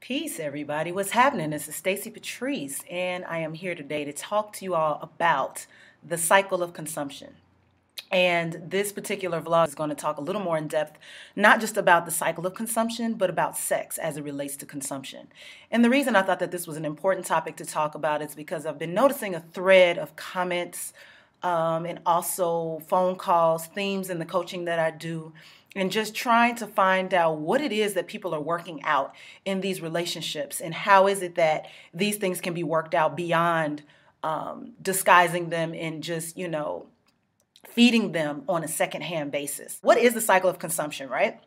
Peace, everybody. What's happening? This is Stacy Patrice, and I am here today to talk to you all about the cycle of consumption. And this particular vlog is going to talk a little more in depth, not just about the cycle of consumption, but about sex as it relates to consumption. And the reason I thought that this was an important topic to talk about is because I've been noticing a thread of comments and also phone calls, themes in the coaching that I do, and just trying to find out what it is that people are working out in these relationships and how is it that these things can be worked out beyond disguising them and just, feeding them on a secondhand basis. What is the cycle of consumption, right?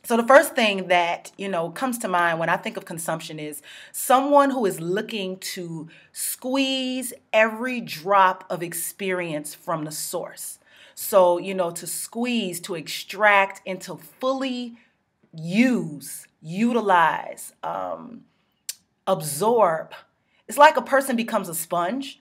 So the first thing that, comes to mind when I think of consumption is someone who is looking to squeeze every drop of experience from the source. So, to squeeze, to extract, and to fully utilize, absorb. It's like a person becomes a sponge.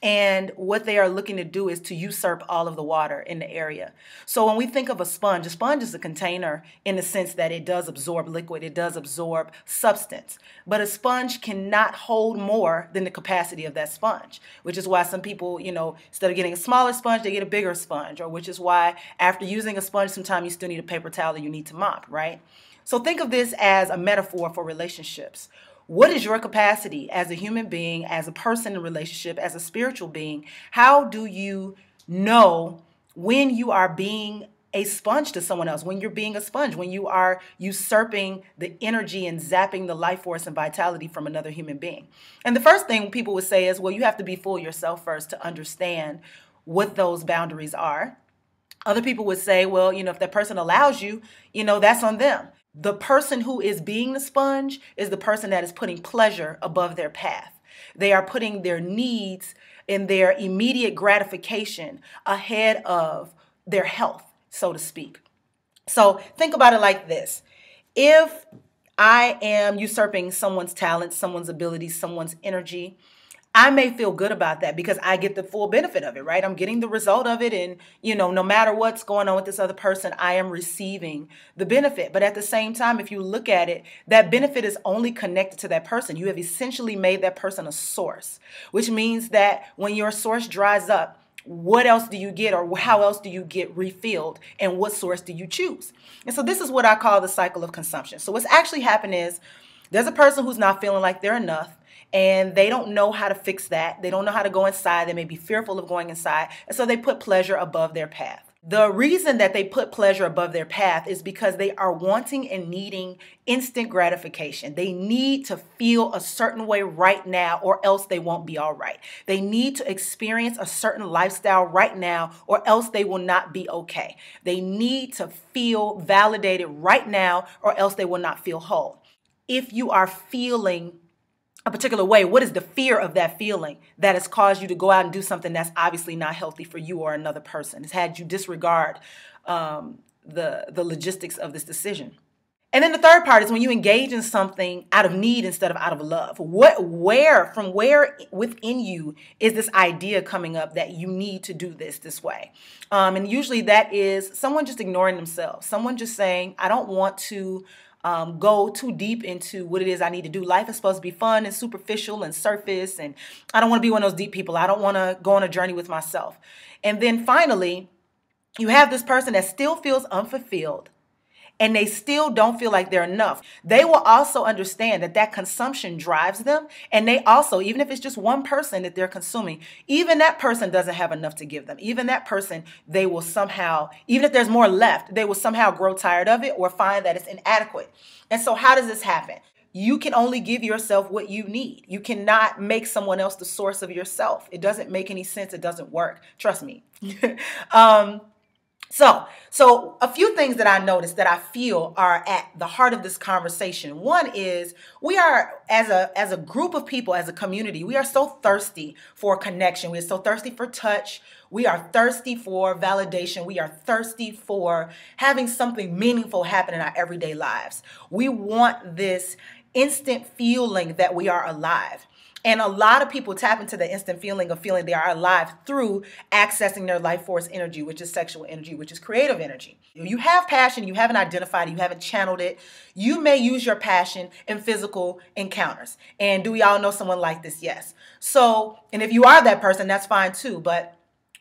And what they are looking to do is to usurp all of the water in the area. So when we think of a sponge is a container in the sense that it does absorb liquid, it does absorb substance. But a sponge cannot hold more than the capacity of that sponge, which is why some people, instead of getting a smaller sponge, they get a bigger sponge, or which is why after using a sponge, sometimes you still need a paper towel or you need to mop, right? So think of this as a metaphor for relationships. What is your capacity as a human being, as a person in a relationship, as a spiritual being? How do you know when you are being a sponge to someone else, when you're being a sponge, when you are usurping the energy and zapping the life force and vitality from another human being? And the first thing people would say is, well, you have to be full yourself first to understand what those boundaries are. Other people would say, well, if that person allows you, that's on them. The person who is being the sponge is the person that is putting pleasure above their path. They are putting their needs and their immediate gratification ahead of their health, so to speak. So think about it like this. If I am usurping someone's talent, someone's ability, someone's energy, I may feel good about that because I get the full benefit of it, right? I'm getting the result of it. And, no matter what's going on with this other person, I am receiving the benefit. But at the same time, if you look at it, that benefit is only connected to that person. You have essentially made that person a source, which means that when your source dries up, what else do you get, or how else do you get refilled, and what source do you choose? And so this is what I call the cycle of consumption. So what's actually happened is there's a person who's not feeling like they're enough, and they don't know how to fix that. They don't know how to go inside. They may be fearful of going inside. And so they put pleasure above their path. The reason that they put pleasure above their path is because they are wanting and needing instant gratification. They need to feel a certain way right now, or else they won't be all right. They need to experience a certain lifestyle right now, or else they will not be okay. They need to feel validated right now, or else they will not feel whole. If you are feeling a particular way, what is the fear of that feeling that has caused you to go out and do something that's obviously not healthy for you or another person? It's had you disregard the logistics of this decision. And then the third part is when you engage in something out of need instead of out of love. From where within you is this idea coming up that you need to do this way? And usually that is someone just ignoring themselves. Someone just saying, I don't want to go too deep into what it is I need to do. Life is supposed to be fun and superficial and surface, and I don't want to be one of those deep people. I don't want to go on a journey with myself. And then finally, you have this person that still feels unfulfilled, and they still don't feel like they're enough. They will also understand that consumption drives them. And they also, even if it's just one person that they're consuming, even that person doesn't have enough to give them. Even that person, they will somehow, even if there's more left, they will somehow grow tired of it or find that it's inadequate. And so how does this happen? You can only give yourself what you need. You cannot make someone else the source of yourself. It doesn't make any sense. It doesn't work. Trust me. So a few things that I noticed that I feel are at the heart of this conversation. One is we are, as a group of people, as a community, we are so thirsty for connection. We are so thirsty for touch. We are thirsty for validation. We are thirsty for having something meaningful happen in our everyday lives. We want this instant feeling that we are alive. And a lot of people tap into the instant feeling of feeling they are alive through accessing their life force energy, which is sexual energy, which is creative energy. You have passion, you haven't identified it, you haven't channeled it. You may use your passion in physical encounters. And do we all know someone like this? Yes. So, and if you are that person, that's fine too. But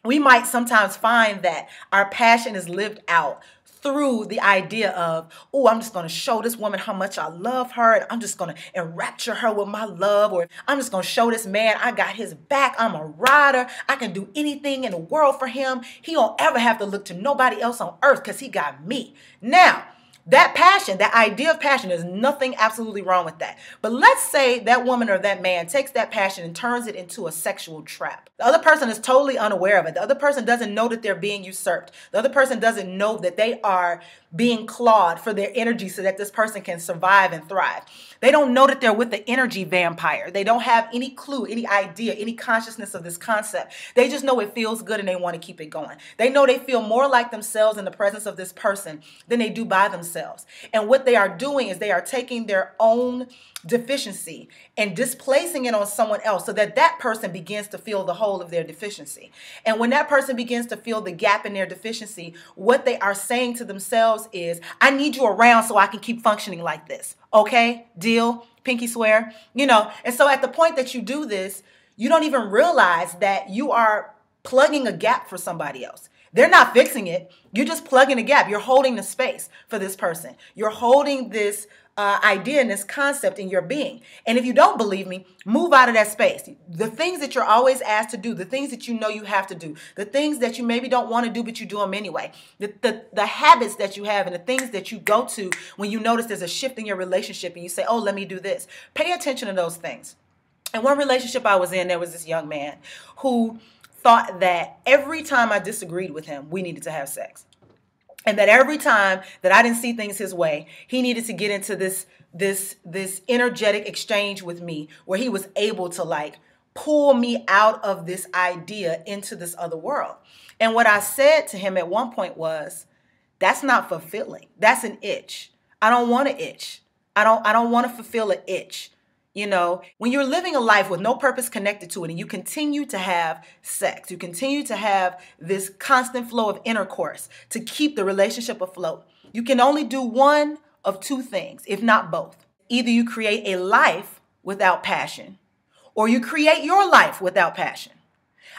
we might sometimes find that our passion is lived out through the idea of, oh, I'm just going to show this woman how much I love her, and I'm just going to enrapture her with my love, or I'm just going to show this man I got his back. I'm a rider. I can do anything in the world for him. He won't ever have to look to nobody else on earth because he got me. Now, that passion, that idea of passion, there's nothing absolutely wrong with that. But let's say that woman or that man takes that passion and turns it into a sexual trap. The other person is totally unaware of it. The other person doesn't know that they're being usurped. The other person doesn't know that they are being clawed for their energy so that this person can survive and thrive. They don't know that they're with the energy vampire. They don't have any clue, any idea, any consciousness of this concept. They just know it feels good and they want to keep it going. They know they feel more like themselves in the presence of this person than they do by themselves. And what they are doing is they are taking their own deficiency and displacing it on someone else so that that person begins to feel the whole of their deficiency. And when that person begins to feel the gap in their deficiency, what they are saying to themselves is, I need you around so I can keep functioning like this. Okay? Deal? Pinky swear? You know, and so at the point that you do this, you don't even realize that you are plugging a gap for somebody else. They're not fixing it. You're just plugging a gap. You're holding the space for this person. You're holding this idea and this concept in your being. And if you don't believe me, move out of that space. The things that you're always asked to do, the things that you know you have to do, the things that you maybe don't want to do, but you do them anyway, the habits that you have and the things that you go to when you notice there's a shift in your relationship and you say, oh, let me do this. Pay attention to those things. In one relationship I was in, there was this young man who thought that every time I disagreed with him, we needed to have sex. And that every time that I didn't see things his way, he needed to get into this energetic exchange with me where he was able to like pull me out of this idea into this other world. And what I said to him at one point was, that's not fulfilling. That's an itch. I don't want to itch. I don't want to fulfill an itch. You know, when you're living a life with no purpose connected to it and you continue to have sex, you continue to have this constant flow of intercourse to keep the relationship afloat, you can only do one of two things, if not both. Either you create a life without passion or you create your life without passion.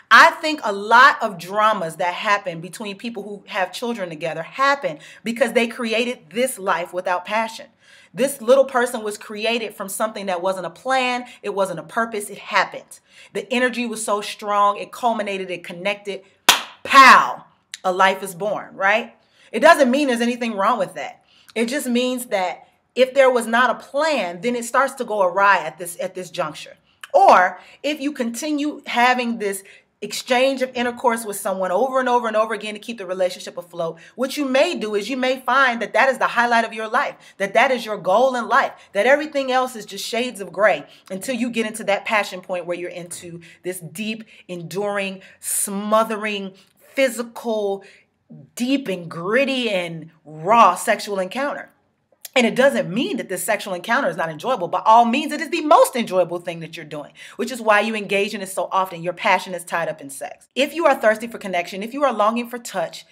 I think a lot of dramas that happen between people who have children together happen because they created this life without passion. This little person was created from something that wasn't a plan. It wasn't a purpose. It happened. The energy was so strong. It culminated. It connected. Pow! A life is born, right? It doesn't mean there's anything wrong with that. It just means that if there was not a plan, then it starts to go awry at this juncture. Or if you continue having this exchange of intercourse with someone over and over and over again to keep the relationship afloat, what you may do is you may find that that is the highlight of your life, that that is your goal in life, that everything else is just shades of gray until you get into that passion point where you're into this deep, enduring, smothering, physical, deep and gritty and raw sexual encounter. And it doesn't mean that this sexual encounter is not enjoyable. By all means, it is the most enjoyable thing that you're doing, which is why you engage in it so often. Your passion is tied up in sex. If you are thirsty for connection, if you are longing for touch,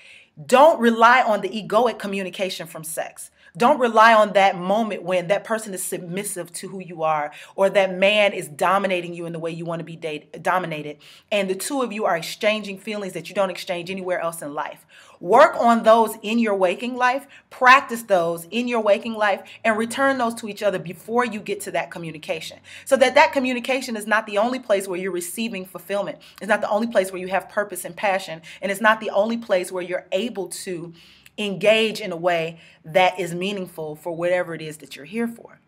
don't rely on the egoic communication from sex. Don't rely on that moment when that person is submissive to who you are, or that man is dominating you in the way you want to be dominated. And the two of you are exchanging feelings that you don't exchange anywhere else in life. Work on those in your waking life, practice those in your waking life, and return those to each other before you get to that communication. So that communication is not the only place where you're receiving fulfillment. It's not the only place where you have purpose and passion. And it's not the only place where you're able to engage in a way that is meaningful for whatever it is that you're here for.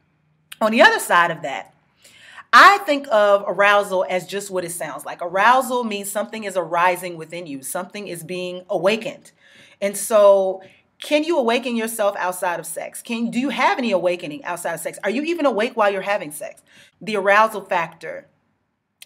On the other side of that, I think of arousal as just what it sounds like. Arousal means something is arising within you. Something is being awakened. And so can you awaken yourself outside of sex? Do you have any awakening outside of sex? Are you even awake while you're having sex? The arousal factor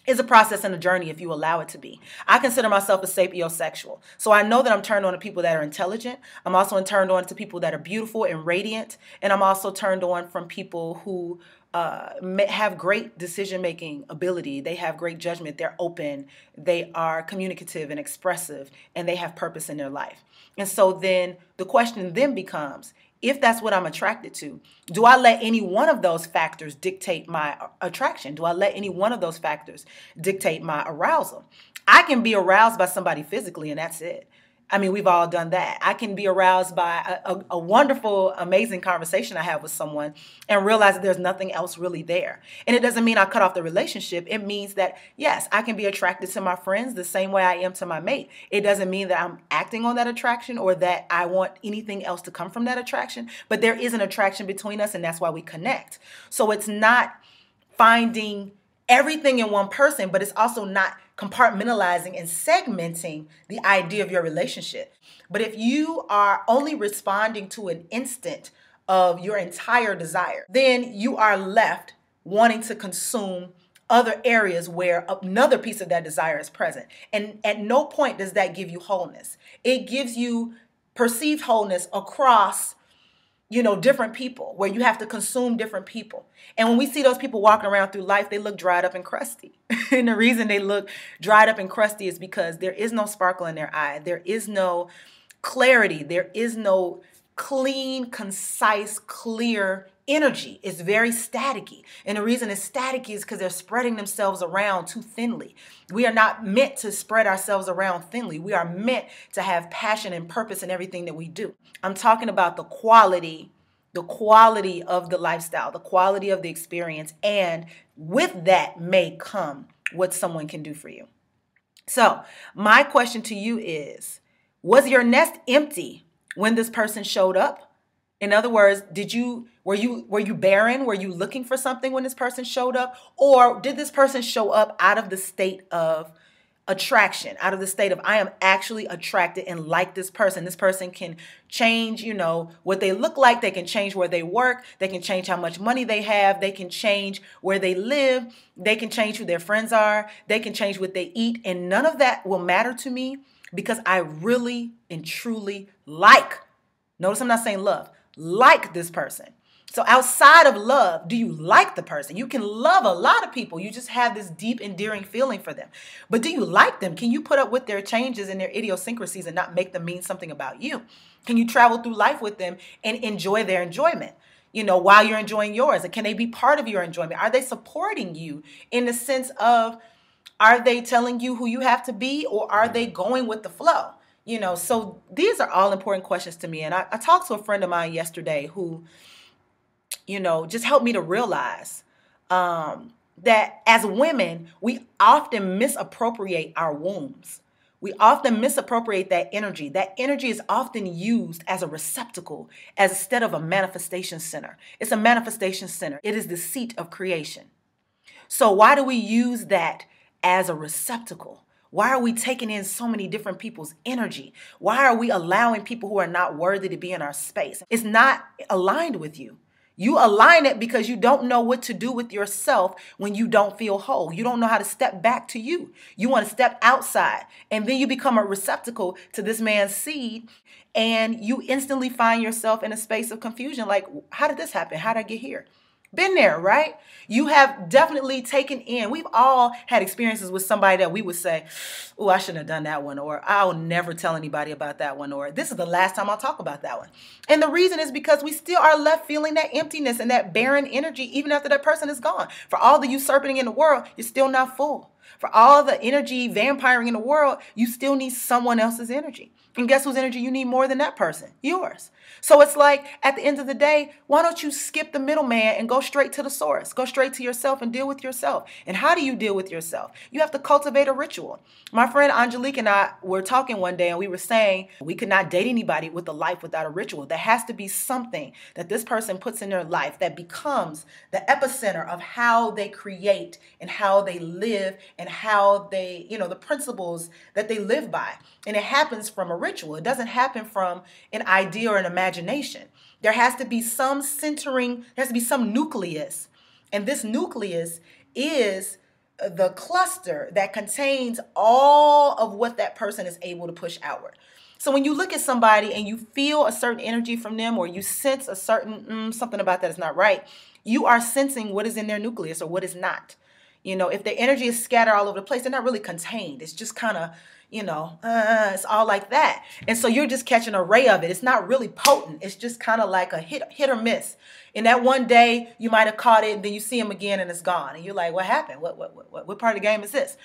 is a process and a journey if you allow it to be. I consider myself a sapiosexual. So I know that I'm turned on to people that are intelligent. I'm also turned on to people that are beautiful and radiant. And I'm also turned on from people who have great decision-making ability. They have great judgment. They're open. They are communicative and expressive, and they have purpose in their life. And so then the question then becomes, if that's what I'm attracted to, do I let any one of those factors dictate my attraction? Do I let any one of those factors dictate my arousal? I can be aroused by somebody physically, and that's it. I mean, we've all done that. I can be aroused by a wonderful, amazing conversation I have with someone and realize that there's nothing else really there. And it doesn't mean I cut off the relationship. It means that, yes, I can be attracted to my friends the same way I am to my mate. It doesn't mean that I'm acting on that attraction or that I want anything else to come from that attraction. But there is an attraction between us, and that's why we connect. So it's not finding everything in one person, but it's also not compartmentalizing and segmenting the idea of your relationship. But if you are only responding to an instant of your entire desire, then you are left wanting to consume other areas where another piece of that desire is present. And at no point does that give you wholeness. It gives you perceived wholeness across different people, where you have to consume different people. And when we see those people walking around through life, they look dried up and crusty. And the reason they look dried up and crusty is because there is no sparkle in their eye. There is no clarity. There is no clean, concise, clear energy. It's very staticky. And the reason it's staticky is because they're spreading themselves around too thinly. We are not meant to spread ourselves around thinly. We are meant to have passion and purpose in everything that we do. I'm talking about the quality of the lifestyle, the quality of the experience, and with that may come what someone can do for you. So my question to you is, was your nest empty when this person showed up? In other words, were you barren? Were you looking for something when this person showed up? Or did this person show up out of the state of attraction, out of the state of, I am actually attracted and like this person. This person can change, what they look like. They can change where they work. They can change how much money they have. They can change where they live. They can change who their friends are. They can change what they eat. And none of that will matter to me because I really and truly notice I'm not saying love, like this person. So outside of love, do you like the person? You can love a lot of people. You just have this deep, endearing feeling for them. But do you like them? Can you put up with their changes and their idiosyncrasies and not make them mean something about you? Can you travel through life with them and enjoy their enjoyment, while you're enjoying yours? And can they be part of your enjoyment? Are they supporting you in the sense of, are they telling you who you have to be, or are they going with the flow? So these are all important questions to me. And I talked to a friend of mine yesterday who, just helped me to realize that as women, we often misappropriate our wombs. We often misappropriate that energy. That energy is often used as a receptacle, instead of a manifestation center. It's a manifestation center. It is the seat of creation. So why do we use that as a receptacle? Why are we taking in so many different people's energy? Why are we allowing people who are not worthy to be in our space? It's not aligned with you. You align it because you don't know what to do with yourself when you don't feel whole. You don't know how to step back to you. You want to step outside, and then you become a receptacle to this man's seed, and you instantly find yourself in a space of confusion. Like, how did this happen? How did I get here? Been there, right? You have definitely taken in. We've all had experiences with somebody that we would say, oh, I shouldn't have done that one, or I'll never tell anybody about that one, or this is the last time I'll talk about that one. And the reason is because we still are left feeling that emptiness and that barren energy even after that person is gone. For all the usurping in the world, you're still not full. For all the energy vampiring in the world, you still need someone else's energy. And guess whose energy you need more than that person? Yours. So it's like, at the end of the day, why don't you skip the middleman and go straight to the source? Go straight to yourself and deal with yourself. And how do you deal with yourself? You have to cultivate a ritual. My friend Angelique and I were talking one day, and we were saying we could not date anybody with a life without a ritual. There has to be something that this person puts in their life that becomes the epicenter of how they create and how they live and how they, the principles that they live by. And it happens from a ritual. It doesn't happen from an idea or an imagination. There has to be some centering, there has to be some nucleus. And this nucleus is the cluster that contains all of what that person is able to push outward. So when you look at somebody and you feel a certain energy from them, or you sense a certain something about that is not right, you are sensing what is in their nucleus or what is not. If their energy is scattered all over the place, they're not really contained. It's just kind of, it's all like that. And so you're just catching an array of it. It's not really potent. It's just kind of like a hit or miss. And that one day you might have caught it, and then you see them again and it's gone. And you're like, what happened? What part of the game is this?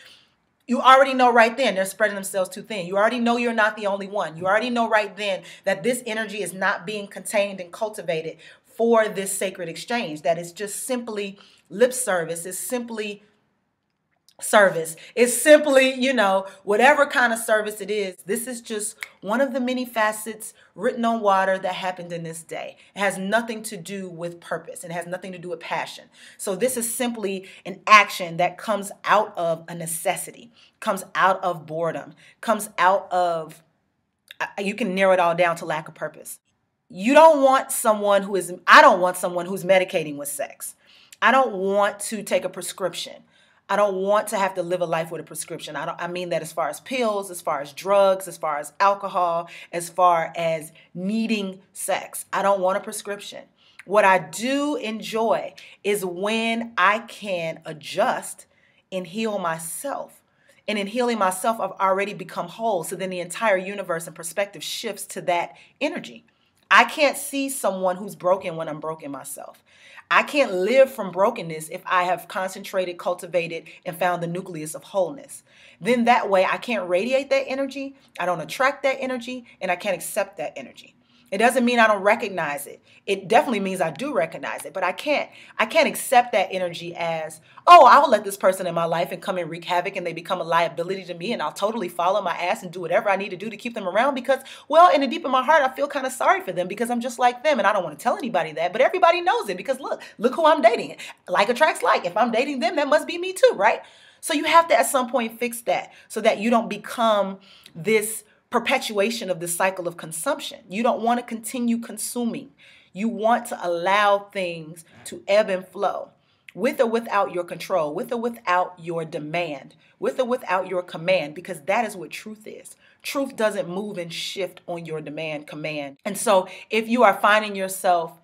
You already know right then they're spreading themselves too thin. You already know you're not the only one. You already know right then that this energy is not being contained and cultivated for this sacred exchange, that it's just simply lip service. It's simply service. It's simply, whatever kind of service it is. This is just one of the many facets written on water that happened in this day. It has nothing to do with purpose. It has nothing to do with passion. So this is simply an action that comes out of a necessity, comes out of boredom, comes out of, you can narrow it all down to lack of purpose. I don't want someone who's medicating with sex. I don't want to take a prescription. I don't want to have to live a life with a prescription. I mean that as far as pills, as far as drugs, as far as alcohol, as far as needing sex. I don't want a prescription. What I do enjoy is when I can adjust and heal myself. And in healing myself, I've already become whole. So then the entire universe and perspective shifts to that energy. I can't see someone who's broken when I'm broken myself. I can't live from brokenness if I have concentrated, cultivated, and found the nucleus of wholeness. Then that way I can't radiate that energy, I don't attract that energy, and I can't accept that energy. It doesn't mean I don't recognize it. It definitely means I do recognize it, but I can't accept that energy as, oh, I will let this person in my life and come and wreak havoc and they become a liability to me and I'll totally follow my ass and do whatever I need to do to keep them around because, well, in the deep of my heart, I feel kind of sorry for them because I'm just like them and I don't want to tell anybody that, but everybody knows it because look who I'm dating. Like attracts like. If I'm dating them, that must be me too, right? So you have to at some point fix that so that you don't become this perpetuation of the cycle of consumption. You don't want to continue consuming. You want to allow things to ebb and flow with or without your control, with or without your demand, with or without your command, because that is what truth is. Truth doesn't move and shift on your command. And so if you are finding yourself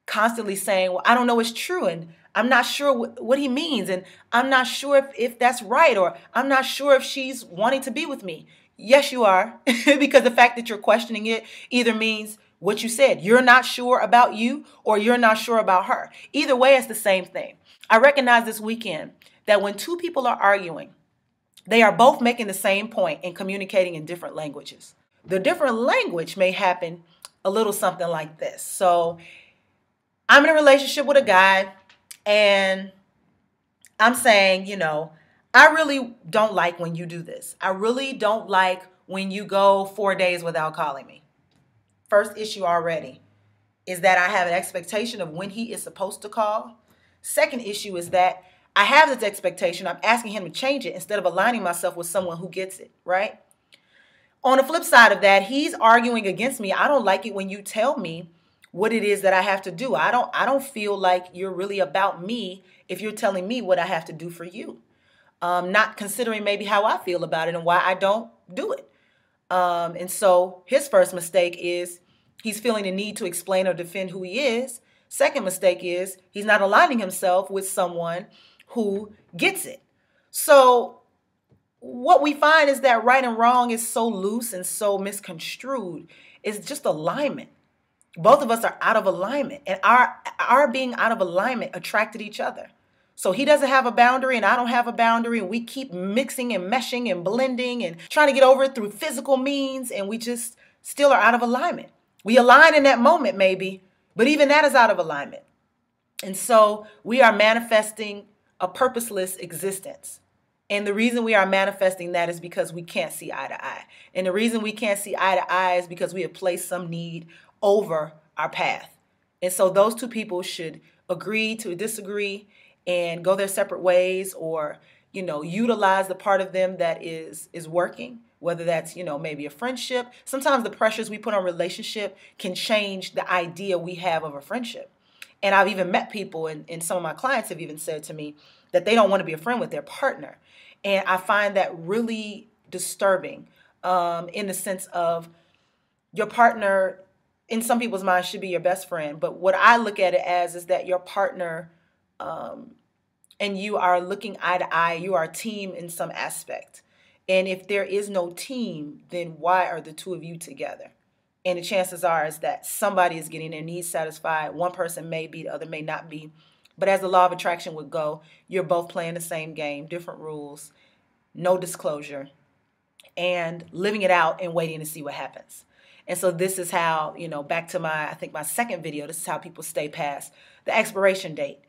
constantly saying, well, I don't know it's true, and I'm not sure what he means, and I'm not sure if that's right, or I'm not sure if she's wanting to be with me. Yes, you are, because the fact that you're questioning it either means what you said. You're not sure about you or you're not sure about her. Either way, it's the same thing. I recognize this weekend that when two people are arguing, they are both making the same point and communicating in different languages. The different language may happen a little something like this. So I'm in a relationship with a guy and I'm saying, I really don't like when you do this. I really don't like when you go 4 days without calling me. First issue already is that I have an expectation of when he is supposed to call. Second issue is that I have this expectation. I'm asking him to change it instead of aligning myself with someone who gets it, right? On the flip side of that, he's arguing against me. I don't like it when you tell me what it is that I have to do. I don't feel like you're really about me if you're telling me what I have to do for you. Not considering maybe how I feel about it and why I don't do it. And so his first mistake is he's feeling the need to explain or defend who he is. Second mistake is he's not aligning himself with someone who gets it. So what we find is that right and wrong is so loose and so misconstrued. It's just alignment. Both of us are out of alignment, and our being out of alignment attracted each other. So he doesn't have a boundary and I don't have a boundary, and we keep mixing and meshing and blending and trying to get over it through physical means, and we just still are out of alignment. We align in that moment maybe, but even that is out of alignment. And so we are manifesting a purposeless existence. And the reason we are manifesting that is because we can't see eye to eye. And the reason we can't see eye to eye is because we have placed some need over our path. And so those two people should agree to disagree and go their separate ways, or, utilize the part of them that is working, whether that's, maybe a friendship. Sometimes the pressures we put on relationship can change the idea we have of a friendship. And I've even met people, and some of my clients have even said to me that they don't want to be a friend with their partner. And I find that really disturbing, in the sense of your partner, in some people's minds, should be your best friend. But what I look at it as is that your partner, and you are looking eye to eye. You are a team in some aspect. And if there is no team, then why are the two of you together? And the chances are is that somebody is getting their needs satisfied. One person may be, the other may not be. But as the law of attraction would go, you're both playing the same game, different rules, no disclosure, and living it out and waiting to see what happens. And so this is how, back to I think my second video, this is how people stay past the expiration date.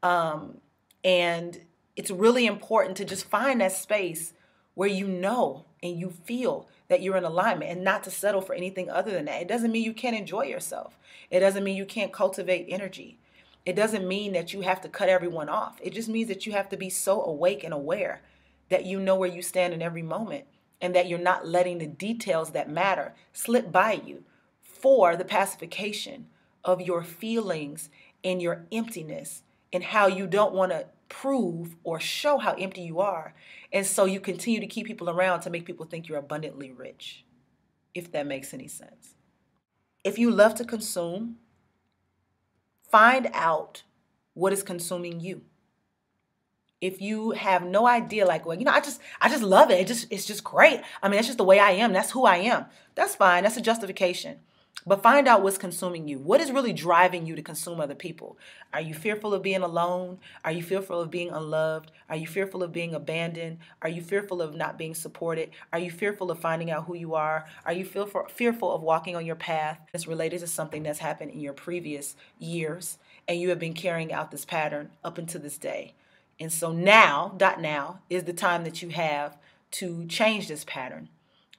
And it's really important to just find that space where you know and you feel that you're in alignment, and not to settle for anything other than that. It doesn't mean you can't enjoy yourself. It doesn't mean you can't cultivate energy. It doesn't mean that you have to cut everyone off. It just means that you have to be so awake and aware that you know where you stand in every moment, and that you're not letting the details that matter slip by you for the pacification of your feelings and your emptiness, and how you don't want to prove or show how empty you are. And so you continue to keep people around to make people think you're abundantly rich, if that makes any sense. If you love to consume, find out what is consuming you. If you have no idea, like, well, I just love it. It's just great. I mean, that's just the way I am. That's who I am. That's fine. That's a justification. But find out what's consuming you. What is really driving you to consume other people? Are you fearful of being alone? Are you fearful of being unloved? Are you fearful of being abandoned? Are you fearful of not being supported? Are you fearful of finding out who you are? Are you fearful of walking on your path that's related to something that's happened in your previous years, and you have been carrying out this pattern up until this day? And so now is the time that you have to change this pattern.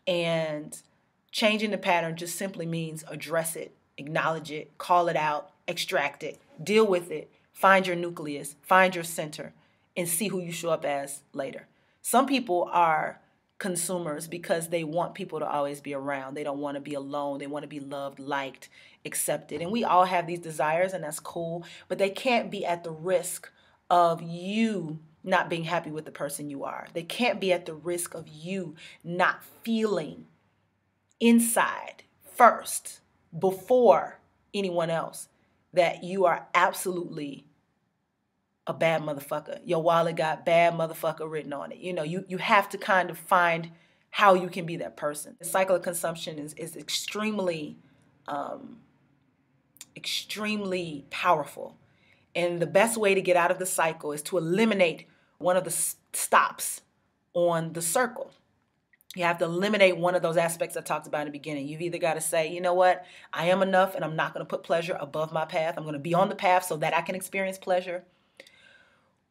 And changing the pattern just simply means address it, acknowledge it, call it out, extract it, deal with it, find your nucleus, find your center, and see who you show up as later. Some people are consumers because they want people to always be around. They don't want to be alone. They want to be loved, liked, accepted. And we all have these desires, and that's cool, but they can't be at the risk of you not being happy with the person you are. They can't be at the risk of you not feeling inside first, before anyone else, that you are absolutely a bad motherfucker. Your wallet got bad motherfucker written on it. You have to kind of find how you can be that person. The cycle of consumption is extremely, extremely powerful. And the best way to get out of the cycle is to eliminate one of the stops on the circle. You have to eliminate one of those aspects I talked about in the beginning. You've either got to say, you know what, I am enough, and I'm not going to put pleasure above my path. I'm going to be on the path so that I can experience pleasure.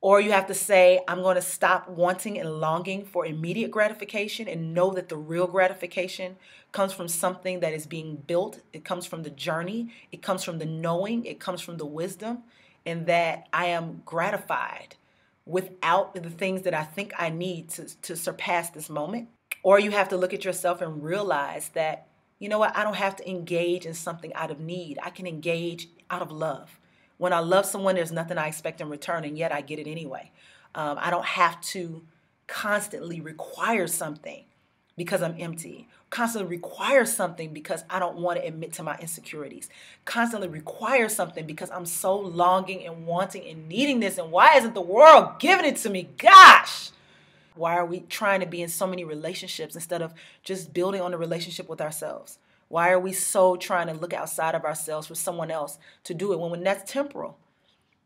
Or you have to say, I'm going to stop wanting and longing for immediate gratification, and know that the real gratification comes from something that is being built. It comes from the journey. It comes from the knowing. It comes from the wisdom, and that I am gratified without the things that I think I need to surpass this moment. Or you have to look at yourself and realize that, you know what, I don't have to engage in something out of need. I can engage out of love. When I love someone, there's nothing I expect in return, and yet I get it anyway. I don't have to constantly require something because I'm empty. Constantly require something because I don't want to admit to my insecurities. Constantly require something because I'm so longing and wanting and needing this, and why isn't the world giving it to me? Gosh! Why are we trying to be in so many relationships instead of just building on the relationship with ourselves? Why are we so trying to look outside of ourselves for someone else to do it when that's temporal?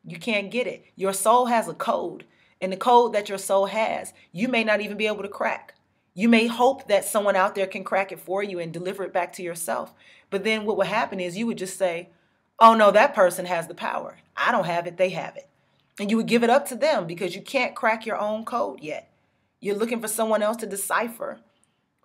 You can't get it. Your soul has a code, and the code that your soul has, you may not even be able to crack. You may hope that someone out there can crack it for you and deliver it back to yourself. But then what would happen is you would just say, oh no, that person has the power. I don't have it, they have it. And you would give it up to them because you can't crack your own code yet. You're looking for someone else to decipher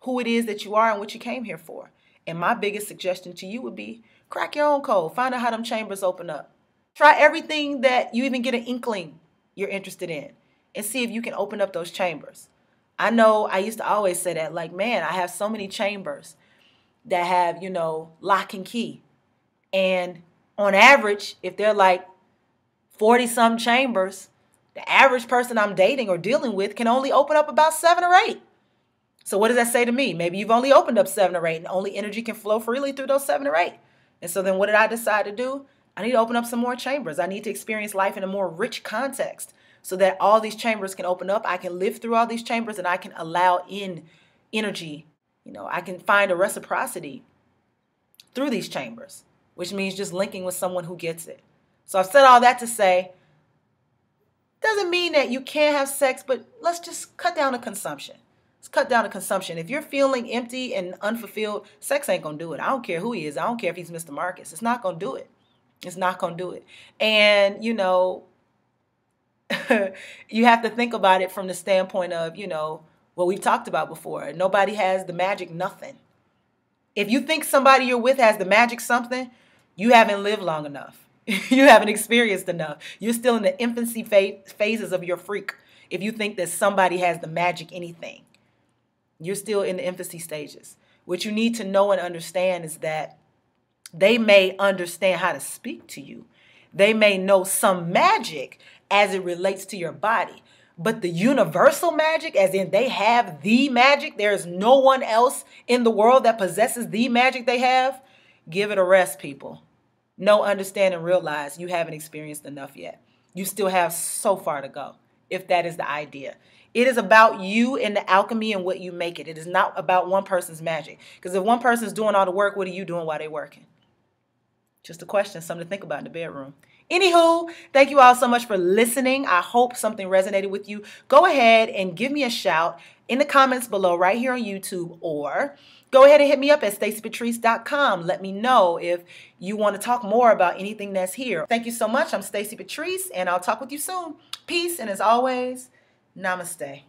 who it is that you are and what you came here for. And my biggest suggestion to you would be crack your own code. Find out how them chambers open up. Try everything that you even get an inkling you're interested in, and see if you can open up those chambers. I know I used to always say that, like, man, I have so many chambers that have, lock and key. And on average, if they're like 40-some chambers, the average person I'm dating or dealing with can only open up about 7 or 8. So what does that say to me? Maybe you've only opened up 7 or 8 and only energy can flow freely through those 7 or 8. And so then what did I decide to do? I need to open up some more chambers. I need to experience life in a more rich context so that all these chambers can open up. I can live through all these chambers and I can allow in energy. I can find a reciprocity through these chambers, which means just linking with someone who gets it. So I've said all that to say, doesn't mean that you can't have sex, but let's just cut down the consumption. Let's cut down the consumption. If you're feeling empty and unfulfilled, sex ain't going to do it. I don't care who he is. I don't care if he's Mr. Marcus. It's not going to do it. It's not going to do it. And, you have to think about it from the standpoint of, what we've talked about before. Nobody has the magic nothing. If you think somebody you're with has the magic something, you haven't lived long enough. You haven't experienced enough. You're still in the infancy phases of your freak. If you think that somebody has the magic anything, you're still in the infancy stages. What you need to know and understand is that they may understand how to speak to you. They may know some magic as it relates to your body. But the universal magic, as in they have the magic, there's no one else in the world that possesses the magic they have, give it a rest, people. No, understand and realize you haven't experienced enough yet. You still have so far to go, if that is the idea. It is about you and the alchemy and what you make it. It is not about one person's magic. Because if one person's doing all the work, what are you doing while they're working? Just a question, something to think about in the bedroom. Anywho, thank you all so much for listening. I hope something resonated with you. Go ahead and give me a shout in the comments below right here on YouTube, or go ahead and hit me up at stacypatrice.com. Let me know if you want to talk more about anything that's here. Thank you so much. I'm Stacy Patrice, and I'll talk with you soon. Peace, and as always, namaste.